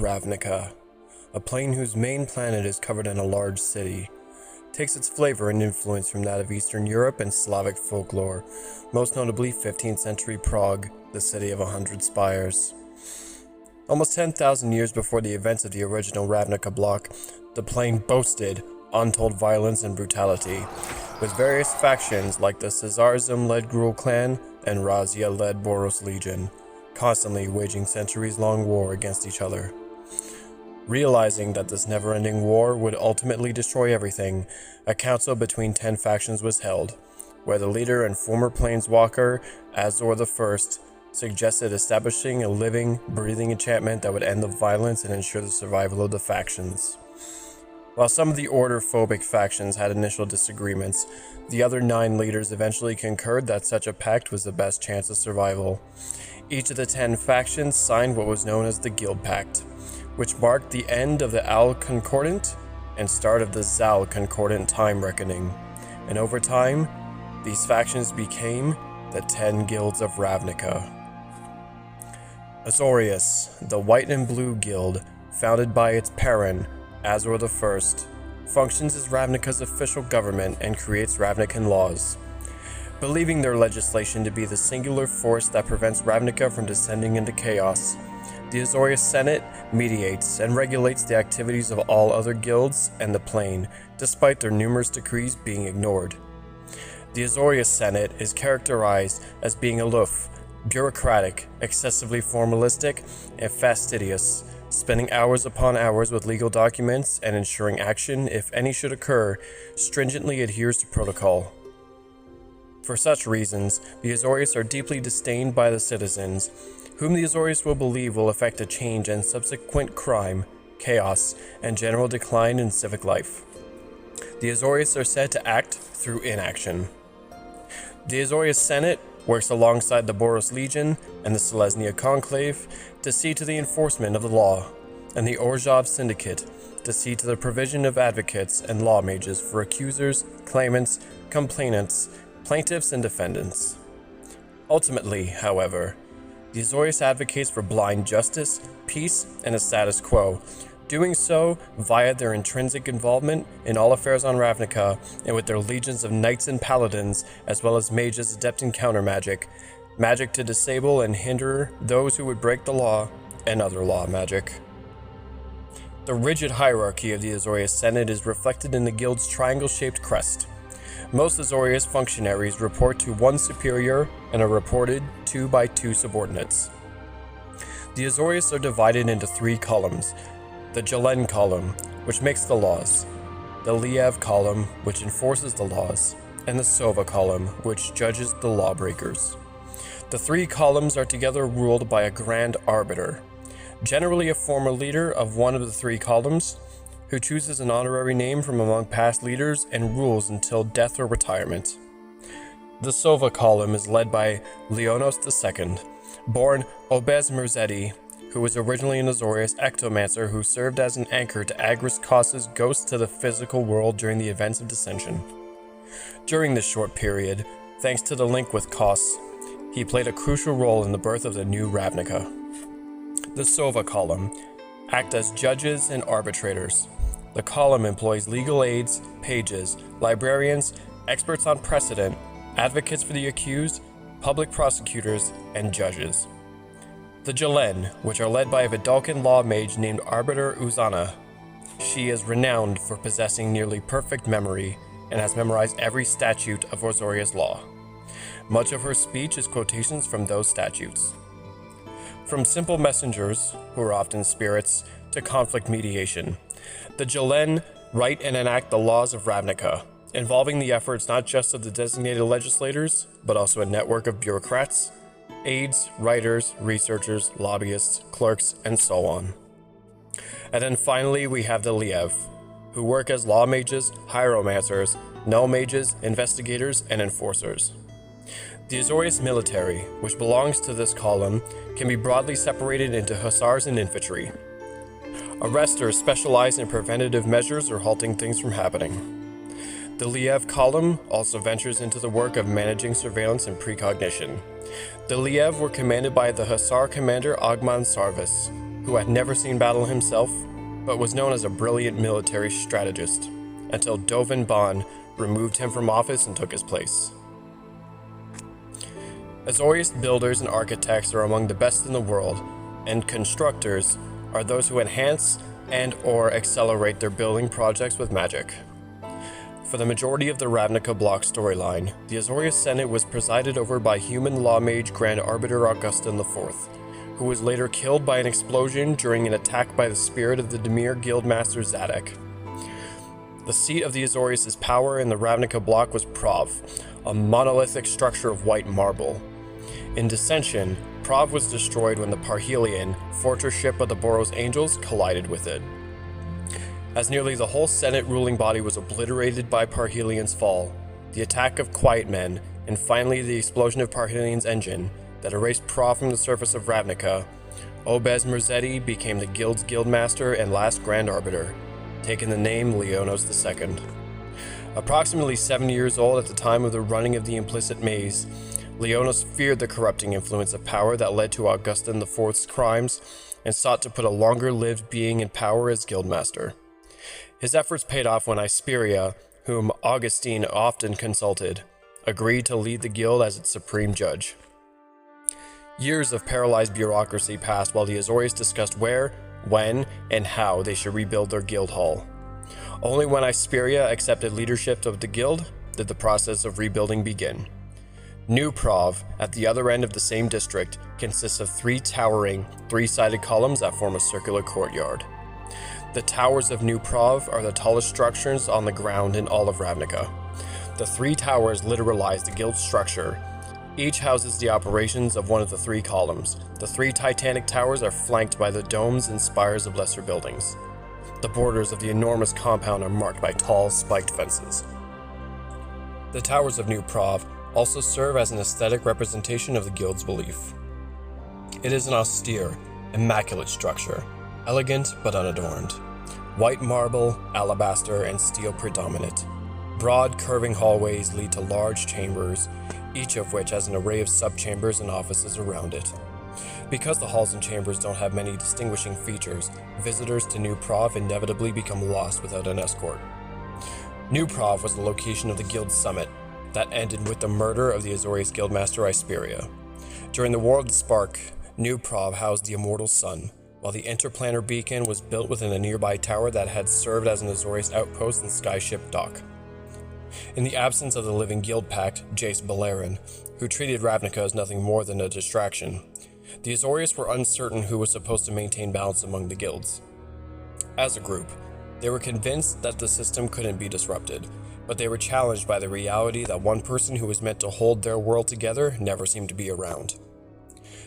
Ravnica, a plane whose main planet is covered in a large city, takes its flavor and influence from that of Eastern Europe and Slavic folklore, most notably 15th century Prague, the city of 100 spires. Almost 10,000 years before the events of the original Ravnica block, the plane boasted untold violence and brutality, with various factions like the Caesarism-led Gruul clan and Razia-led Boros Legion, constantly waging centuries-long war against each other. Realizing that this never-ending war would ultimately destroy everything, a council between 10 factions was held, where the leader and former planeswalker, Azor I, suggested establishing a living, breathing enchantment that would end the violence and ensure the survival of the factions. While some of the Order-phobic factions had initial disagreements, the other 9 leaders eventually concurred that such a pact was the best chance of survival. Each of the 10 factions signed what was known as the Guild Pact, which marked the end of the Al Concordant and start of the Zal Concordant time reckoning. And over time, these factions became the 10 Guilds of Ravnica. Azorius, the White and Blue Guild, founded by its parent, Azor I, functions as Ravnica's official government and creates Ravnican laws. Believing their legislation to be the singular force that prevents Ravnica from descending into chaos, the Azorius Senate mediates and regulates the activities of all other guilds and the plane, despite their numerous decrees being ignored. The Azorius Senate is characterized as being aloof, bureaucratic, excessively formalistic, and fastidious, spending hours upon hours with legal documents and ensuring action, if any should occur, stringently adheres to protocol. For such reasons, the Azorius are deeply disdained by the citizens, whom the Azorius will believe will affect a change and subsequent crime, chaos, and general decline in civic life. The Azorius are said to act through inaction. The Azorius Senate works alongside the Boros Legion and the Selesnya Conclave to see to the enforcement of the law, and the Orzhov Syndicate to see to the provision of advocates and law mages for accusers, claimants, complainants, plaintiffs, and defendants. Ultimately, however, the Azorius advocates for blind justice, peace, and a status quo, doing so via their intrinsic involvement in all affairs on Ravnica and with their legions of knights and paladins, as well as mages adept in counter magic to disable and hinder those who would break the law, and other law magic. The rigid hierarchy of the Azorius Senate is reflected in the guild's triangle-shaped crest. Most Azorius functionaries report to one superior and are reported to by 2 subordinates. The Azorius are divided into 3 columns: the Jelen column, which makes the laws, the Liev column, which enforces the laws, and the Sova column, which judges the lawbreakers. The 3 columns are together ruled by a Grand Arbiter, generally a former leader of one of the 3 columns, who chooses an honorary name from among past leaders and rules until death or retirement. The Sova column is led by Leonos II, born Obez Merzeti, who was originally an Azorius ectomancer who served as an anchor to Agris Kos's ghost to the physical world during the events of Dissension. During this short period, thanks to the link with Kos, he played a crucial role in the birth of the new Ravnica. The Sova column act as judges and arbitrators. The column employs legal aides, pages, librarians, experts on precedent, advocates for the accused, public prosecutors, and judges. The Jelen, which are led by a Vidalcan law mage named Arbiter Uzana. She is renowned for possessing nearly perfect memory and has memorized every statute of Azorius law. Much of her speech is quotations from those statutes. From simple messengers, who are often spirits, to conflict mediation, the Jelen write and enact the laws of Ravnica, involving the efforts not just of the designated legislators, but also a network of bureaucrats, aides, writers, researchers, lobbyists, clerks, and so on. And then finally we have the Liev, who work as law mages, hieromancers, null mages, investigators, and enforcers. The Azorius military, which belongs to this column, can be broadly separated into hussars and infantry. Arresters specialize in preventative measures or halting things from happening. The Liev column also ventures into the work of managing surveillance and precognition. The Liev were commanded by the Hussar commander Agman Sarvis. who had never seen battle himself, but was known as a brilliant military strategist, until Dovin Baan removed him from office and took his place. Azorius builders and architects are among the best in the world, and constructors are those who enhance and/or accelerate their building projects with magic. For the majority of the Ravnica block storyline, the Azorius Senate was presided over by human law mage Grand Arbiter Augustin IV, who was later killed by an explosion during an attack by the spirit of the Dimir Guildmaster Zadok. The seat of the Azorius' power in the Ravnica block was Prov, a monolithic structure of white marble. In Dissension, Prov was destroyed when the Parhelion, fortress ship of the Boros Angels, collided with it. As nearly the whole Senate ruling body was obliterated by Parhelion's fall, the attack of Quiet Men, and finally the explosion of Parhelion's engine that erased Prov from the surface of Ravnica, Obez Merzetti became the guild's guildmaster and last Grand Arbiter, taking the name Leonos II. Approximately 70 years old at the time of the running of the Implicit Maze, Leonos feared the corrupting influence of power that led to Augustin IV's crimes and sought to put a longer-lived being in power as guildmaster. His efforts paid off when Isperia, whom Augustine often consulted, agreed to lead the guild as its supreme judge. Years of paralyzed bureaucracy passed while the Azorius discussed where, when, and how they should rebuild their guild hall. Only when Isperia accepted leadership of the guild did the process of rebuilding begin. New Prov, at the other end of the same district, consists of 3 towering, 3-sided columns that form a circular courtyard. The towers of New Prov are the tallest structures on the ground in all of Ravnica. The 3 towers literalize the guild structure. Each houses the operations of one of the 3 columns. The 3 Titanic towers are flanked by the domes and spires of lesser buildings. The borders of the enormous compound are marked by tall, spiked fences. The towers of New Prov also serve as an aesthetic representation of the guild's belief. It is an austere, immaculate structure, elegant but unadorned. White marble, alabaster, and steel predominate. Broad, curving hallways lead to large chambers, each of which has an array of subchambers and offices around it. Because the halls and chambers don't have many distinguishing features, visitors to New Prov inevitably become lost without an escort. New Prov was the location of the guild's summit, that ended with the murder of the Azorius Guildmaster Isperia. During the War of the Spark, New Prov housed the Immortal Sun, while the interplanar beacon was built within a nearby tower that had served as an Azorius outpost and skyship dock. In the absence of the living guild pact, Jace Beleren, who treated Ravnica as nothing more than a distraction, the Azorius were uncertain who was supposed to maintain balance among the guilds. As a group, they were convinced that the system couldn't be disrupted, but they were challenged by the reality that one person who was meant to hold their world together never seemed to be around.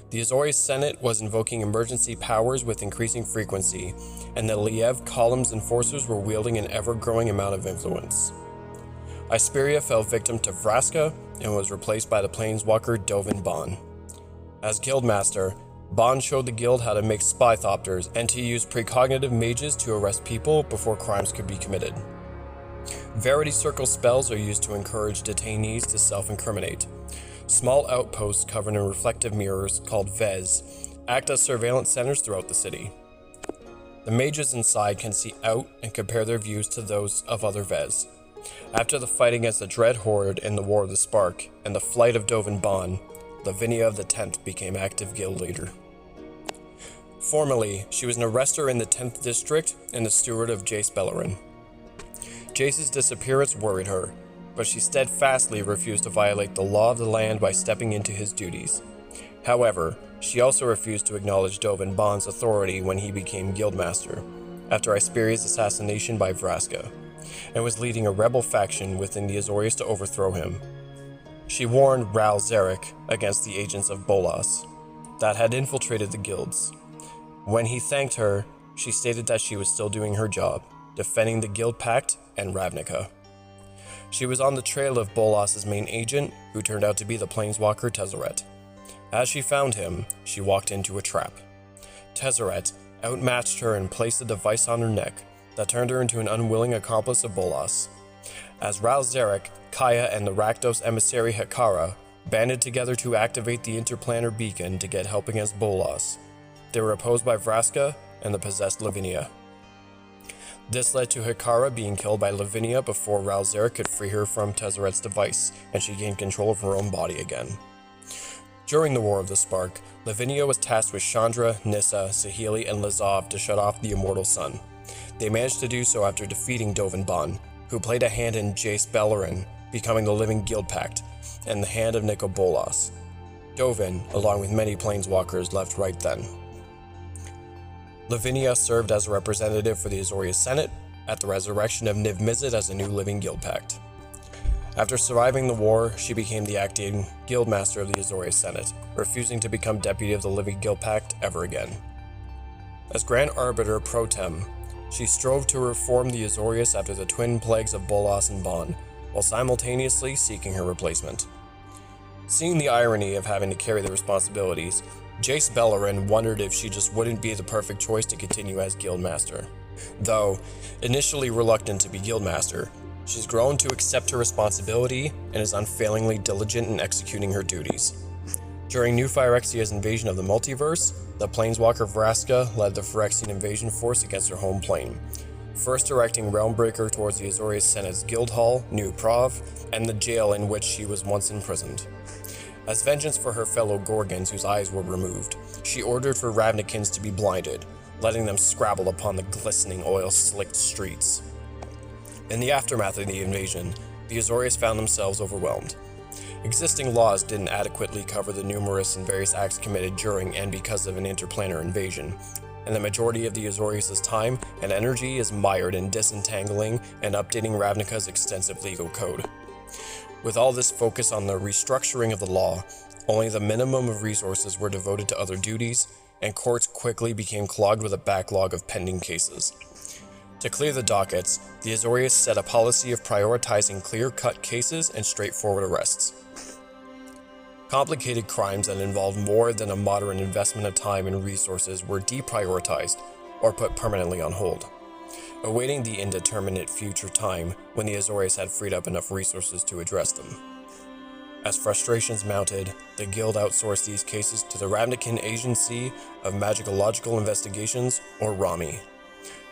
The Azorius Senate was invoking emergency powers with increasing frequency, and the Liev columns enforcers were wielding an ever-growing amount of influence. Isperia fell victim to Vraska and was replaced by the planeswalker Dovin Baan. As guildmaster, Baan showed the guild how to make spythopters and to use precognitive mages to arrest people before crimes could be committed. Verity Circle spells are used to encourage detainees to self-incriminate. Small outposts covered in reflective mirrors, called Vez, act as surveillance centers throughout the city. The mages inside can see out and compare their views to those of other Vez. After the fight against the Dread Horde in the War of the Spark and the flight of Dovin Baan, Lavinia of the 10th became active guild leader. Formerly, she was an arrestor in the 10th district and the steward of Jace Beleren. Jace's disappearance worried her, but she steadfastly refused to violate the law of the land by stepping into his duties. However, she also refused to acknowledge Dovin Baan's authority when he became guildmaster, after Isperia's assassination by Vraska, and was leading a rebel faction within the Azorius to overthrow him. She warned Ral Zarek against the agents of Bolas that had infiltrated the guilds. When he thanked her, she stated that she was still doing her job, defending the Guild Pact and Ravnica. She was on the trail of Bolas's main agent, who turned out to be the planeswalker Tezzeret. As she found him, she walked into a trap. Tezzeret outmatched her and placed a device on her neck that turned her into an unwilling accomplice of Bolas. As Ral Zarek, Kaya, and the Rakdos emissary Hekara banded together to activate the interplanar beacon to get help against Bolas, They were opposed by Vraska and the possessed Lavinia. This led to Hikara being killed by Lavinia before Ralzera could free her from Tezzeret's device, and she gained control of her own body again. During the War of the Spark, Lavinia was tasked with Chandra, Nissa, Sahili, and Lazov to shut off the immortal sun. They managed to do so after defeating Dovin Baan, who played a hand in Jace Beleren becoming the Living Guild Pact, and the hand of Nicol Bolas. Dovin, along with many planeswalkers, left right then. Lavinia served as a representative for the Azorius Senate at the resurrection of Niv Mizzet as a new Living Guild Pact. After surviving the war, she became the acting Guildmaster of the Azorius Senate, refusing to become deputy of the Living Guild Pact ever again. As Grand Arbiter Pro Tem, she strove to reform the Azorius after the twin plagues of Bolas and Baan, while simultaneously seeking her replacement. Seeing the irony of having to carry the responsibilities, Jace Beleren wondered if she just wouldn't be the perfect choice to continue as Guildmaster. Though initially reluctant to be Guildmaster, she's grown to accept her responsibility and is unfailingly diligent in executing her duties. During New Phyrexia's invasion of the multiverse, the Planeswalker Vraska led the Phyrexian invasion force against her home plane, first directing Realmbreaker towards the Azorius Senate's Guild Hall, New Prov, and the jail in which she was once imprisoned. As vengeance for her fellow Gorgons whose eyes were removed, she ordered for Ravnicans to be blinded, letting them scrabble upon the glistening oil-slicked streets. In the aftermath of the invasion, the Azorius found themselves overwhelmed. Existing laws didn't adequately cover the numerous and various acts committed during and because of an interplanar invasion, and the majority of the Azorius' time and energy is mired in disentangling and updating Ravnica's extensive legal code. With all this focus on the restructuring of the law, only the minimum of resources were devoted to other duties, and courts quickly became clogged with a backlog of pending cases. To clear the dockets, the Azorius set a policy of prioritizing clear-cut cases and straightforward arrests. Complicated crimes that involved more than a moderate investment of time and resources were deprioritized or put permanently on hold, awaiting the indeterminate future time when the Azorius had freed up enough resources to address them. As frustrations mounted, the Guild outsourced these cases to the Ravnican Agency of Magicological Investigations, or RAMI,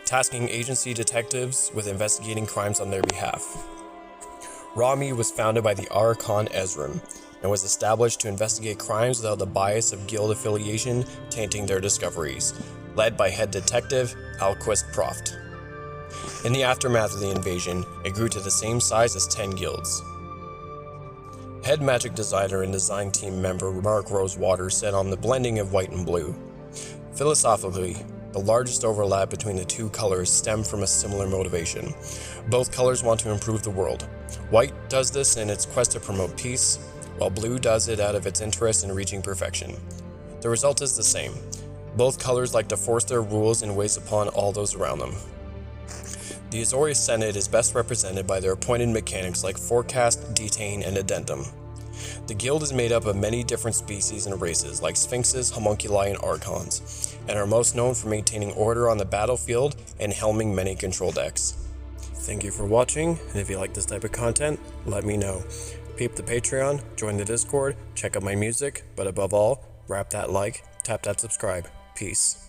tasking agency detectives with investigating crimes on their behalf. RAMI was founded by the Archon Ezrim, and was established to investigate crimes without the bias of guild affiliation tainting their discoveries, led by head detective Alquist Proft. In the aftermath of the invasion, it grew to the same size as 10 guilds. Head magic designer and design team member Mark Rosewater said on the blending of white and blue, "Philosophically, the largest overlap between the two colors stem from a similar motivation. Both colors want to improve the world. White does this in its quest to promote peace, while blue does it out of its interest in reaching perfection. The result is the same. Both colors like to force their rules and waste upon all those around them." The Azorius Senate is best represented by their appointed mechanics like Forecast, Detain, and Addendum. The Guild is made up of many different species and races like Sphinxes, Homunculi, and Archons, and are most known for maintaining order on the battlefield and helming many control decks. Thank you for watching, and if you like this type of content, let me know. Peep the Patreon, join the Discord, check out my music, but above all, wrap that like, tap that subscribe. Peace.